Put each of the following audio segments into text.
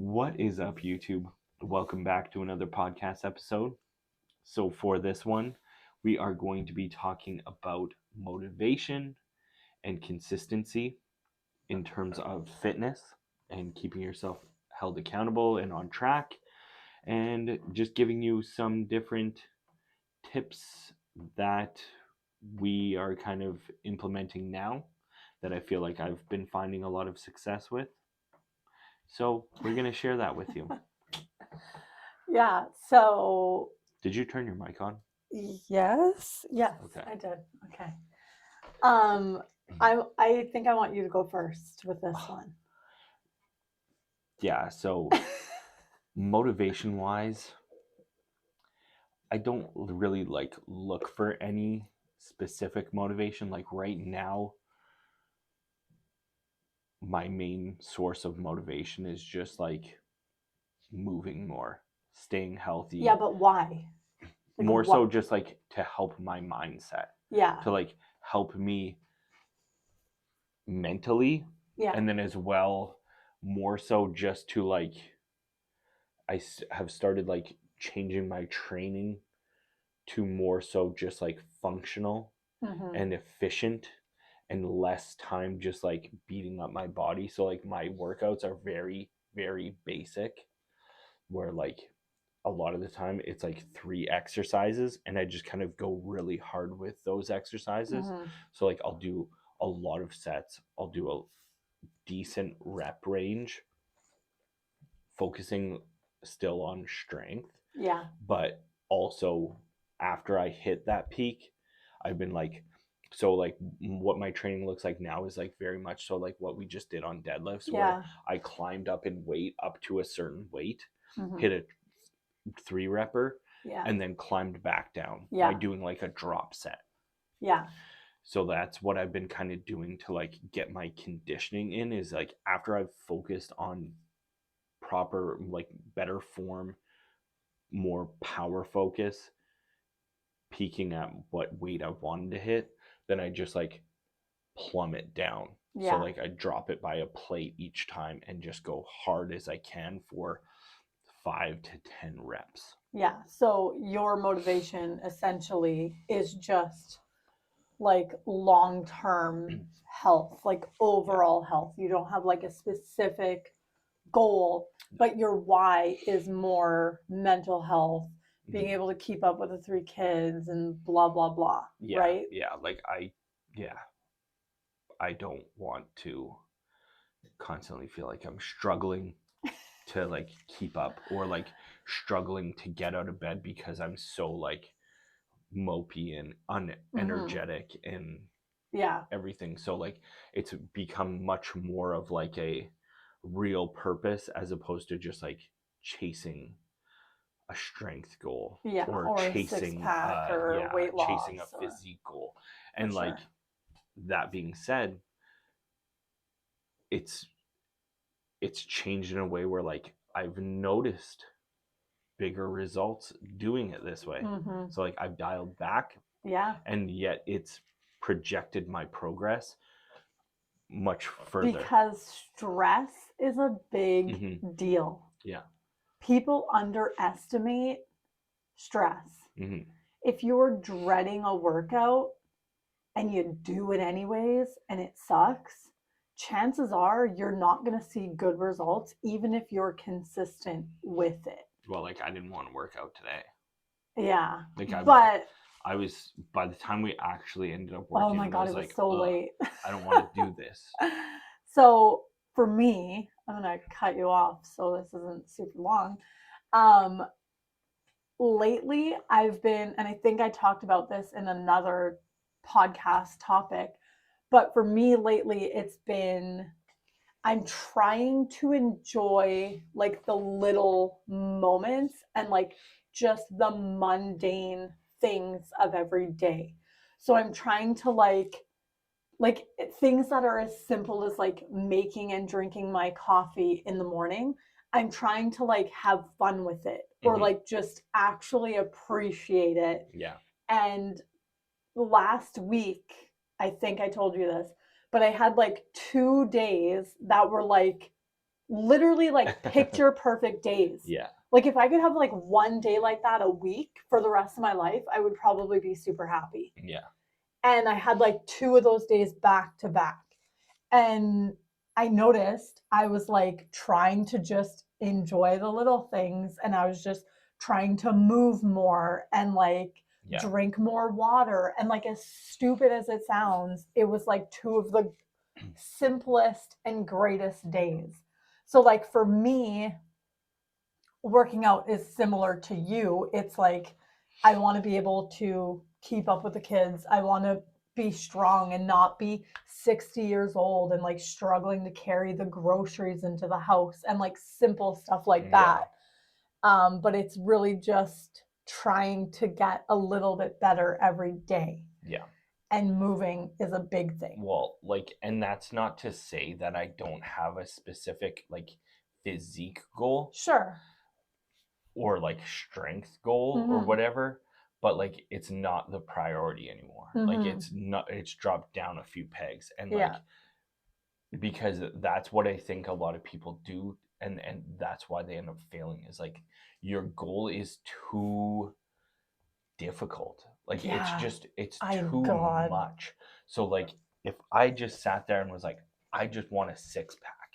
What is up, YouTube? Welcome back to another podcast episode. So, for this one, we are going to be talking about motivation and consistency in terms of fitness and keeping yourself held accountable and on track, and just giving you some different tips that we are kind of implementing now that I feel like I've been finding a lot of success with. So, we're going to share that with you. Yeah, so Did you turn your mic on? yes, Okay. I did. Okay. I think I want you to go first with this one. Yeah, so motivation wise, I don't really look for any specific motivation. Like right now, my main source of motivation is just like moving more, staying healthy. Yeah, but why? More so just like to help my mindset. Yeah. To like help me mentally. Yeah. And then as well, more so just to like, I have started like changing my training to more so just like functional and efficient and less time just like beating up my body. So like my workouts are very, very basic, where like a lot of the time it's like 3 exercises and I just kind of go really hard with those exercises. So like I'll do a lot of sets, I'll do a decent rep range, focusing still on strength. Yeah. But also after I hit that peak, I've been like, so like what my training looks like now is like very much so like what we just did on deadlifts, where I climbed up in weight up to a certain weight, hit a 3-repper, and then climbed back down by doing like a drop set. Yeah. So that's what I've been kind of doing to like get my conditioning in, is like after I've focused on proper, like better form, more power focus, peaking at what weight I wanted to hit, then I just like plummet down. So like I drop it by a plate each time and just go hard as I can for 5 to 10 reps. Yeah. So your motivation essentially is just like long-term health, like overall health. You don't have like a specific goal, but your why is more mental health, being able to keep up with the 3 kids and blah blah blah. Yeah, right? Yeah. Like I don't want to constantly feel like I'm struggling to like keep up, or like struggling to get out of bed because I'm so like mopey and unenergetic and everything. So like it's become much more of like a real purpose, as opposed to just like chasing a strength goal, or chasing or weight loss, chasing a physique goal. And like that being said, it's changed in a way where like I've noticed bigger results doing it this way. So like I've dialed back, and yet it's projected my progress much further. Because stress is a big deal. Yeah. People underestimate stress. If you're dreading a workout and you do it anyways and it sucks, chances are you're not going to see good results, even if you're consistent with it. Well, like I didn't want to work out today. Yeah. Like I was, by the time we actually ended up working, oh my God, it was like, so late. I don't want to do this. So for me, I'm going to cut you off so this isn't super long. Lately, I've been, and I think I talked about this in another podcast topic, but for me lately, it's been, I'm trying to enjoy like the little moments and like just the mundane things of every day. So I'm trying to like things that are as simple as like making and drinking my coffee in the morning. I'm trying to like have fun with it, or like just actually appreciate it. Yeah. And last week, I think I told you this, but I had like 2 days that were like literally like picture perfect days. Yeah. Like if I could have like one day like that a week for the rest of my life, I would probably be super happy. Yeah. And I had like 2 of those days back to back. And I noticed I was like trying to just enjoy the little things, and I was just trying to move more and like Yeah. drink more water. And like, as stupid as it sounds, it was like 2 of the simplest and greatest days. So like for me, working out is similar to you. It's like I want to be able to keep up with the kids. I want to be strong and not be 60 years old and like struggling to carry the groceries into the house and like simple stuff like that. But it's really just trying to get a little bit better every day. Yeah. And moving is a big thing. Well, like, and that's not to say that I don't have a specific like physique goal. Sure. Or like strength goal or whatever, but like it's not the priority anymore. Like it's not, it's dropped down a few pegs, and like because that's what I think a lot of people do, and that's why they end up failing, is like your goal is too difficult. Like it's too much. So like if I just sat there and was like, I just want a six pack.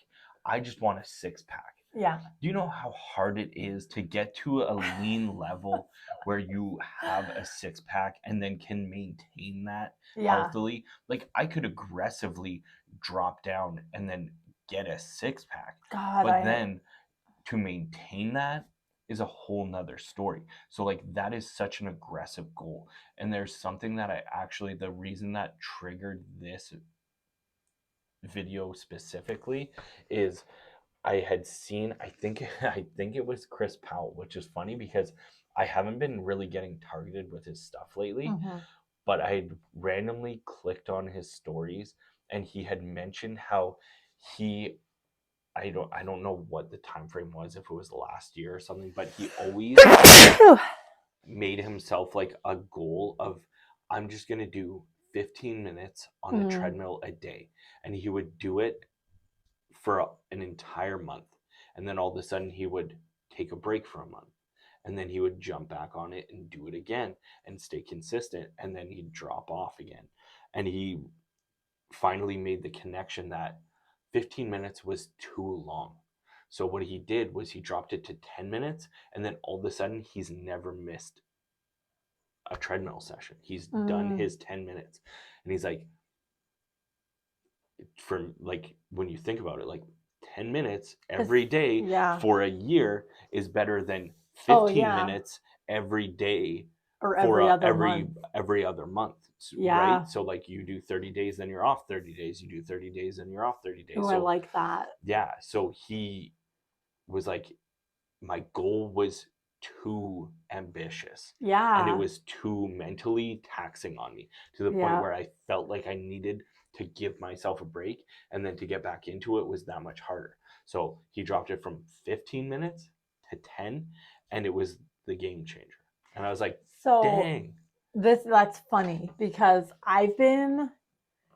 I just want a six pack. Yeah. Do you know how hard it is to get to a lean level where you have a six pack and then can maintain that healthily? Like I could aggressively drop down and then get a six pack. But then to maintain that is a whole nother story. So like that is such an aggressive goal. And there's something that I actually, the reason that triggered this video specifically is I had seen, I think it was Chris Powell, which is funny because I haven't been really getting targeted with his stuff lately, but I had randomly clicked on his stories, and he had mentioned how he, I don't know what the time frame was, if it was last year or something, but he always made himself like a goal of, I'm just going to do 15 minutes on the treadmill a day. And he would do it for an entire month. And then all of a sudden he would take a break for a month. And then he would jump back on it and do it again and stay consistent. And then he'd drop off again. And he finally made the connection that 15 minutes was too long. So what he did was he dropped it to 10 minutes. And then all of a sudden he's never missed a treadmill session. He's done his 10 minutes. And he's like, for like, when you think about it, like 10 minutes every day for a year is better than 15 minutes every day or every other month. Right? So like you do 30 days, then you're off 30 days. You do 30 days, then you're off 30 days. Oh, so I like that. Yeah. So he was like, my goal was too ambitious. And it was too mentally taxing on me, to the point where I felt like I needed to give myself a break, and then to get back into it was that much harder. So he dropped it from 15 minutes to 10, and it was the game changer. And I was like, dang. That's funny, because I've been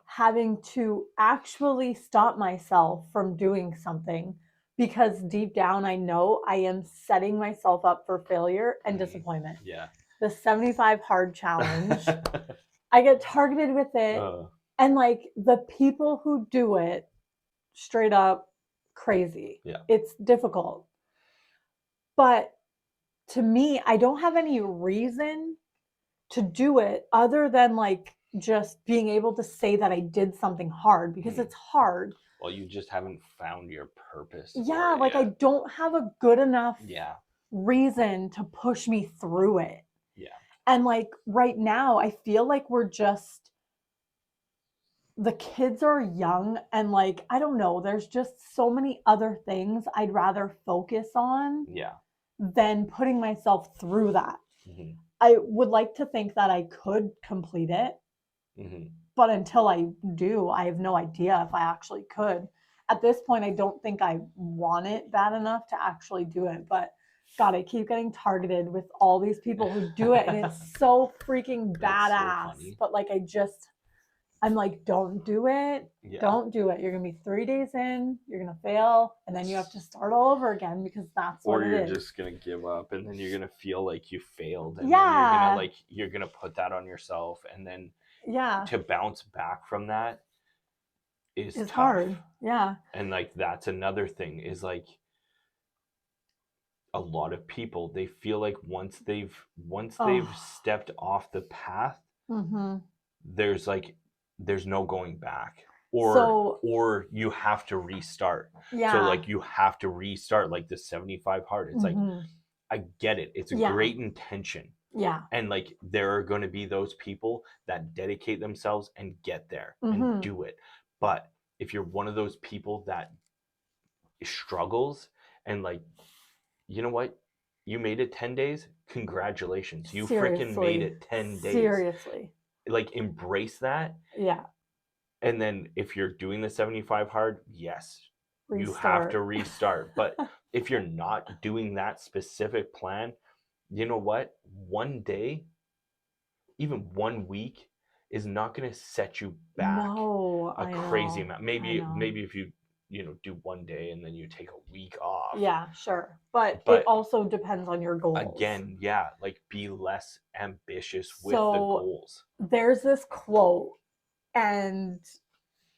having to actually stop myself from doing something, because deep down I know I am setting myself up for failure and disappointment. Yeah. The 75 hard challenge, I get targeted with it. And like the people who do it, straight up crazy. Yeah. It's difficult. But to me, I don't have any reason to do it other than like just being able to say that I did something hard, because it's hard. Well, you just haven't found your purpose. Yeah, like yet. I don't have a good enough reason to push me through it. Yeah. And like right now, I feel like we're just, the kids are young, and like, I don't know, there's just so many other things I'd rather focus on than putting myself through that. I would like to think that I could complete it, but until I do, I have no idea if I actually could. At this point, I don't think I want it bad enough to actually do it, but God, I keep getting targeted with all these people who do it, and it's so freaking badass. So, but like, I just I'm like, don't do it. Yeah. Don't do it. You're going to be 3 days in, you're going to fail, and then you have to start all over again because that's Or what it you're is. just gonna give up, and then you're gonna feel like you failed, and Yeah. then you're gonna put that on yourself, and then Yeah. to bounce back from that is It's tough. hard. Yeah. And like that's another thing is like a lot of people, they feel like once they've stepped off the path, Mm-hmm. there's no going back, So or you have to restart. yeah. So like you have to restart like the 75 hard. It's like Mm-hmm. I get it. It's a Yeah. great intention. Yeah. And like there are going to be those people that dedicate themselves and get there and Mm-hmm. do it. But if you're one of those people that struggles and like, you know what? You made it 10 days. Congratulations. You freaking made it 10 days. Seriously. Like embrace that. Yeah. And then if you're doing the 75 hard, yes, you have Restart. to restart. But if you're not doing that specific plan, you know what? One day, even 1 week, is not going to set you back No, a I crazy know. amount. I Maybe know. if you know do one day and then you take a week off. Yeah, sure. But it But also depends on your goals. again, yeah, like be less ambitious with the So goals. there's this quote, and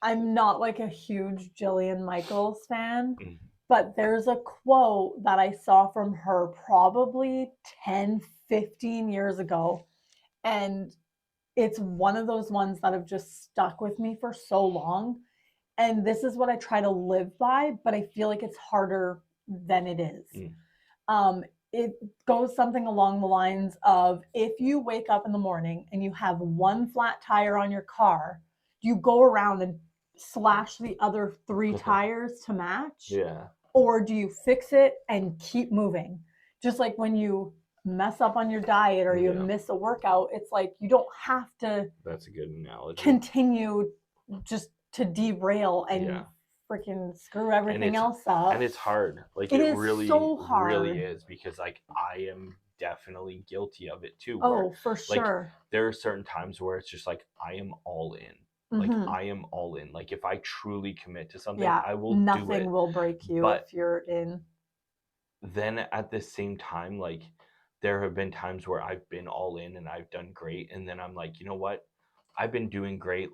I'm not like a huge Jillian Michaels fan, Mhm. but there's a quote that I saw from her probably 10, 15 years ago. And it's one of those ones that have just stuck with me for so long. And this is what I try to live by, but I feel like it's harder than it is. Mm. It goes something along the lines of, if you wake up in the morning and you have one flat tire on your car, you go around and slash the other 3 tires to match? Yeah. Or do you fix it and keep moving? Just like when you mess up on your diet or you Yeah. miss a workout, it's like you don't have to That's a good analogy. continue just to derail and Yeah. freaking screw everything else up. And it's hard. Like It it is really so hard. really is, because like I am definitely guilty of it too. Oh, for Like sure. there are certain times where it's just like I am all in. Like Mhm. I am all in. Like if I truly commit to something, Yeah, I will do it. nothing will break you But if you're in. then at the same time, like there have been times where I've been all in and I've done great, and then I'm like, you know what? I've been doing great.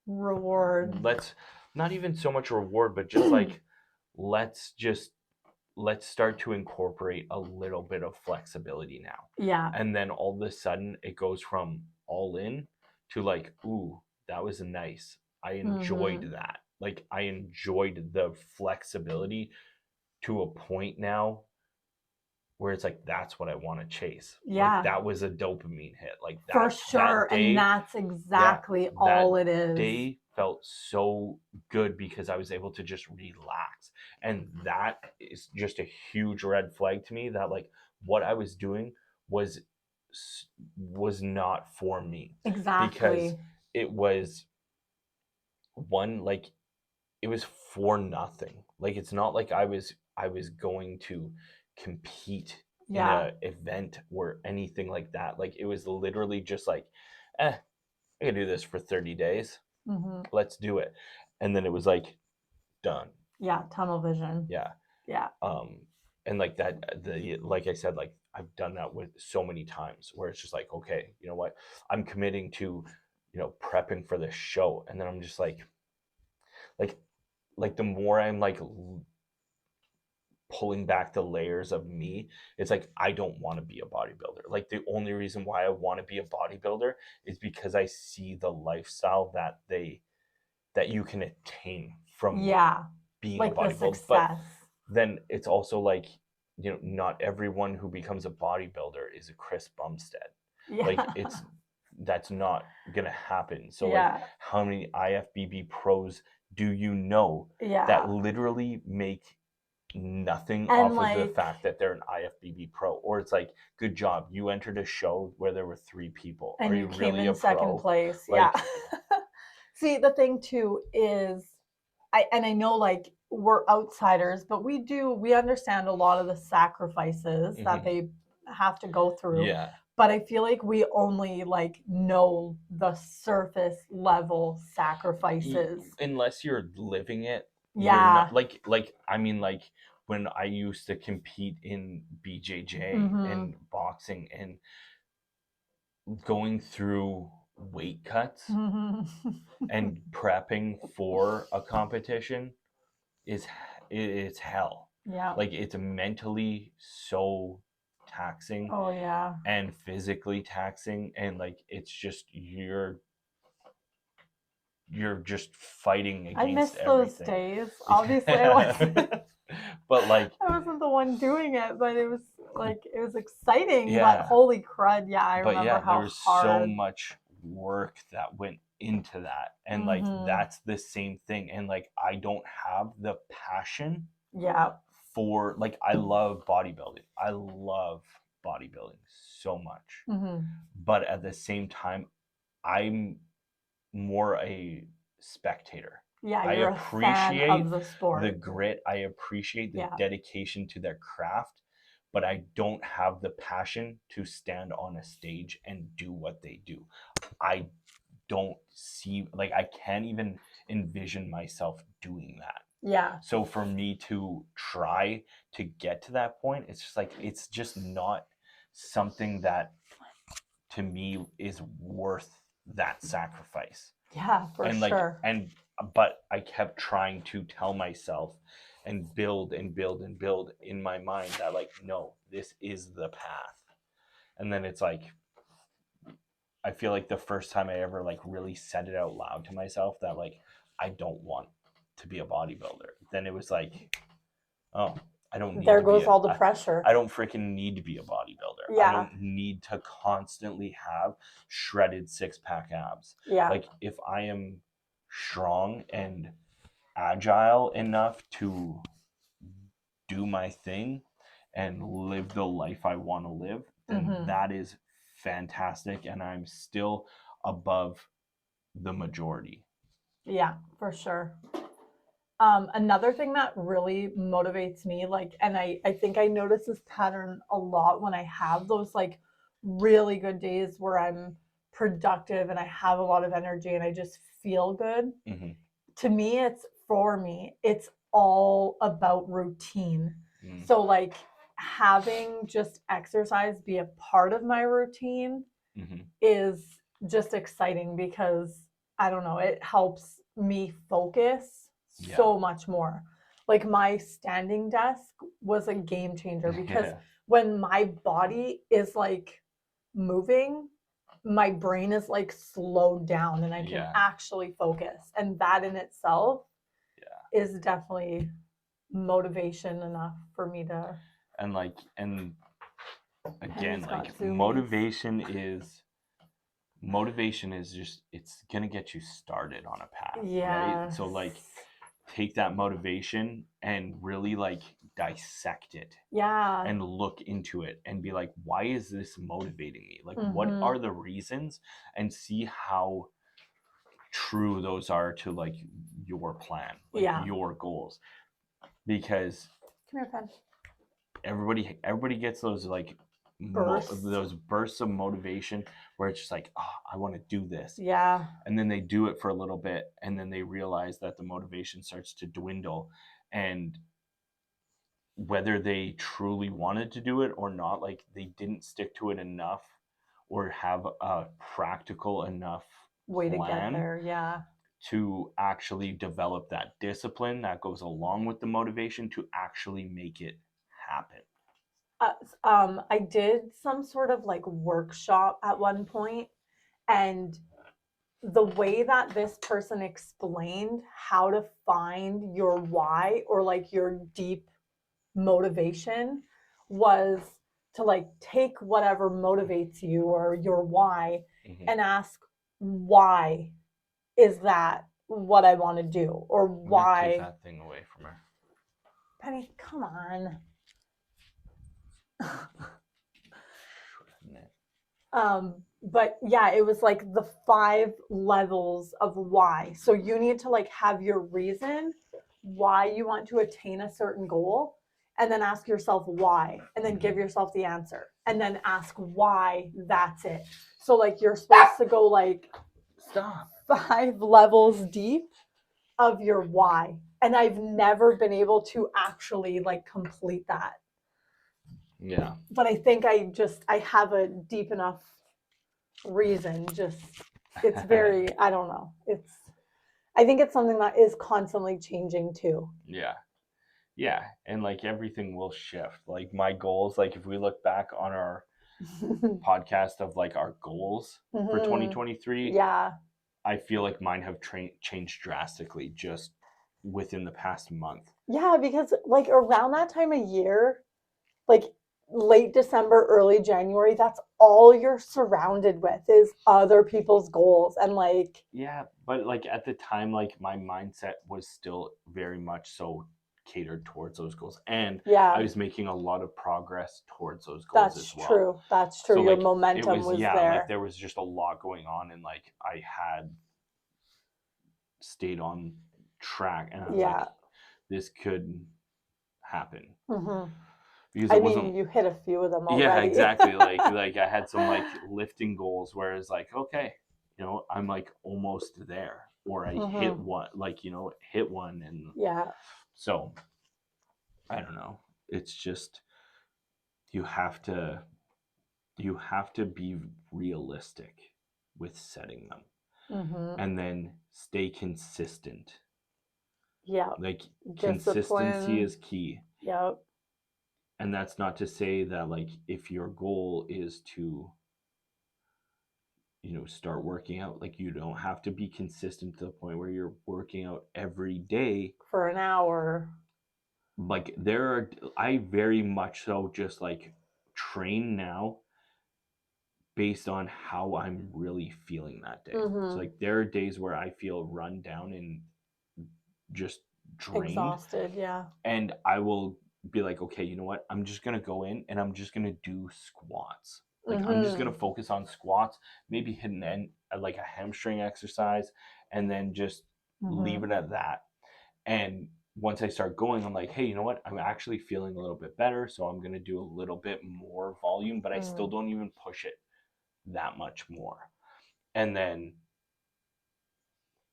Reward. Let's not even so much reward, but just like let's just let's start to incorporate a little bit of flexibility now. Yeah. And then all of a sudden it goes from all in to like, ooh, that was nice. I enjoyed that. Like I enjoyed the flexibility to a point now where it's like that's what I want to chase. Yeah. Like that was a dopamine hit. Like that, For sure. that day, and that's exactly all it is. day felt so good because I was able to just relax. And that is just a huge red flag to me that like what I was doing was not for me. Exactly. Because it was one, like it was for nothing. Like it's not like I was going to compete in a event or anything like that. Like it was literally just like, I can do this for 30 days. Mhm. Let's do it. And then it was like done. Yeah, tunnel vision. Yeah. Yeah. And like that, like I said, like I've done that with so many times where it's just like, okay, you know what? I'm committing to, prepping for this show. And then I'm just like the more I'm like pulling back the layers of me, it's like I don't want to be a bodybuilder. Like the only reason why I want to be a bodybuilder is because I see the lifestyle that you can attain from being like a bodybuilder. the success. But then it's also like, not everyone who becomes a bodybuilder is a Chris Bumstead. Yeah. Like that's not gonna happen. So like how many IFBB pros do you know that literally make nothing And off of the fact that they're an IFBB pro? Or it's like, good job, you entered a show where there were 3 people. And Are you you came really in a second pro? place. Like, Yeah. See, the thing too is, I know like we're outsiders, but we understand a lot of the sacrifices that they have to go through. Yeah. but I feel like we only like know the surface level sacrifices. Unless you're living it, you're Yeah. not like I mean like when I used to compete in BJJ and boxing and going through weight cuts and prepping for a competition is it's hell. Yeah. Like it's mentally so taxing Oh yeah. and physically taxing, and like it's just you're just fighting I miss against those everything. days. Obviously, I wasn't. But like I wasn't the one doing it, but it was like it was exciting. But yeah, holy crud, yeah, I but remember yeah, there how was so hard. much work that went into that, and like that's the same thing, and like I don't have the passion Yeah. for like I love bodybuilding. I love bodybuilding so much. But at the same time, I'm more a spectator. Yeah, I you're a fan appreciate of the the sport. grit, I appreciate the Yeah. dedication to their craft, but I don't have the passion to stand on a stage and do what they do. I don't see like I can't even envision myself doing that. Yeah. So for me to try to get to that point, it's just like it's just not something that to me is worth that sacrifice. Yeah, for And like sure. and but I kept trying to tell myself and build and build and build in my mind that like no, this is the path. And then it's like I feel like the first time I ever like really said it out loud to myself that like I don't want to be a bodybuilder. Then it was like, oh, I don't need There to be goes a all the pressure. I don't freaking need to be a bodybuilder. I Yeah. don't need to constantly have shredded six-pack abs. Yeah. Like if I am strong and agile enough to do my thing and live the life I want to live, then that is fantastic and I'm still above the majority. Yeah, for sure. Another thing that really motivates me, like, and I think I notice this pattern a lot when I have those like really good days where I'm productive and I have a lot of energy and I just feel good. Mm-hmm. To me, it's all about routine. Mm. So, like, having just exercise be a part of my routine is just exciting because I don't know, it helps me focus so much more. Like my standing desk was a game changer because when my body is like moving, my brain is like slowed down and I can actually focus. And that in itself is definitely motivation enough for me to. And like, and again, like motivation is just it's gonna get you started on a path, right? So like take that motivation and really like dissect it and look into it and be like, why is this motivating me? Like what are the reasons, and see how true those are to like your plan, like your goals. Because come here, Pen. Everybody gets those like those bursts of motivation where it's just like, oh, I want to do this. Yeah. And then they do it for a little bit and then they realize that the motivation starts to dwindle, and whether they truly wanted to do it or not, like they didn't stick to it enough or have a practical enough way to get there. Yeah. To actually develop that discipline that goes along with the motivation to actually make it happen. I did some sort of like workshop at one point, and the way that this person explained how to find your why or like your deep motivation was to like take whatever motivates you or your why and ask, why is that what I want to do? Or why? Take that thing away from her. Penny, come on. But yeah, it was like the 5 levels of why. So you need to like have your reason why you want to attain a certain goal, and then ask yourself why, and then give yourself the answer, and then ask why. That's it. So like you're supposed to go like Stop. 5 levels deep of your why. And I've never been able to actually like complete that. Yeah. But I think I have a deep enough reason. Just it's very, I don't know. I think it's something that is constantly changing too. Yeah. Yeah. And like everything will shift. Like my goals, like if we look back on our podcast of like our goals for 2023, Yeah. I feel like mine have changed drastically just within the past month. Yeah, because like around that time of year, like late December, early January, that's all you're surrounded with is other people's goals. And like, Yeah, but like at the time, like my mindset was still very much so catered towards those goals. And yeah, I was making a lot of progress towards those goals that's as well. true. That's true. So Your like it momentum was, was yeah, like there. there was just a lot going on, and like I had stayed on track, and I was like, this could happen. Because I it mean, wasn't, you hit a few of them yeah, already. exactly. Like I had some like lifting goals where it's like, okay, you know, I'm like almost there, or I hit one, like, you know, hit one. And yeah. so I don't know. It's just you have to be realistic with setting them, and then stay consistent. Yeah. Like consistency Discipline. is key. Yep. And that's not to say that like if your goal is to, you know, start working out, like you don't have to be consistent to the point where you're working out every day For an hour. like I very much so just like train now based on how I'm really feeling that day. So like there are days where I feel run down and just drained, exhausted. Yeah. and I will be like, okay, you know what, I'm just gonna go in and I'm just gonna do squats. Like I'm just gonna focus on squats, maybe hit an end like a hamstring exercise, and then just leave it at that. And once I start going, I'm like, hey, you know what, I'm actually feeling a little bit better, so I'm gonna do a little bit more volume, but I still don't even push it that much more. And then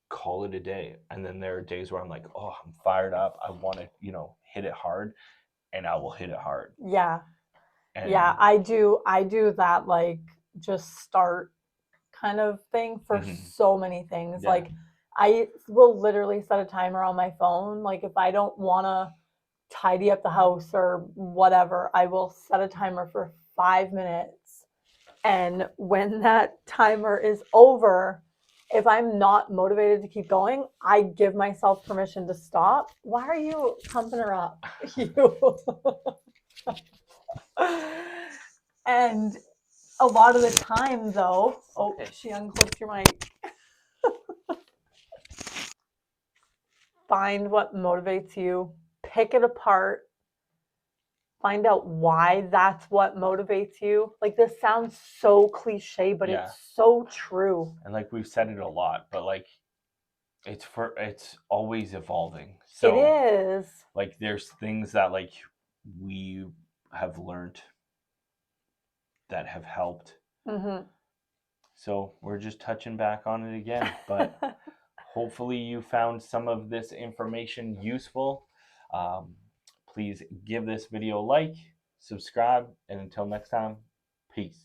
call it a day. And then there are days where I'm like, oh, I'm fired up, I want to, you know, hit it hard, and I will hit it hard. Yeah. And yeah, I do that like just start kind of thing for so many things. Yeah. Like I will literally set a timer on my phone. Like if I don't want to tidy up the house or whatever, I will set a timer for 5 minutes. And when that timer is over, if I'm not motivated to keep going, I give myself permission to stop. Why are you pumping her up? You. And a lot of the time, though, oh, she unclipped your mic. Find what motivates you, pick it apart, find out why that's what motivates you. Like this sounds so cliche, but Yeah. it's so true. And like we've said it a lot, but like it's always evolving. So it is. Like there's things that like we have learned that have helped. So we're just touching back on it again. But hopefully you found some of this information useful. Please give this video a like, subscribe, and until next time, peace.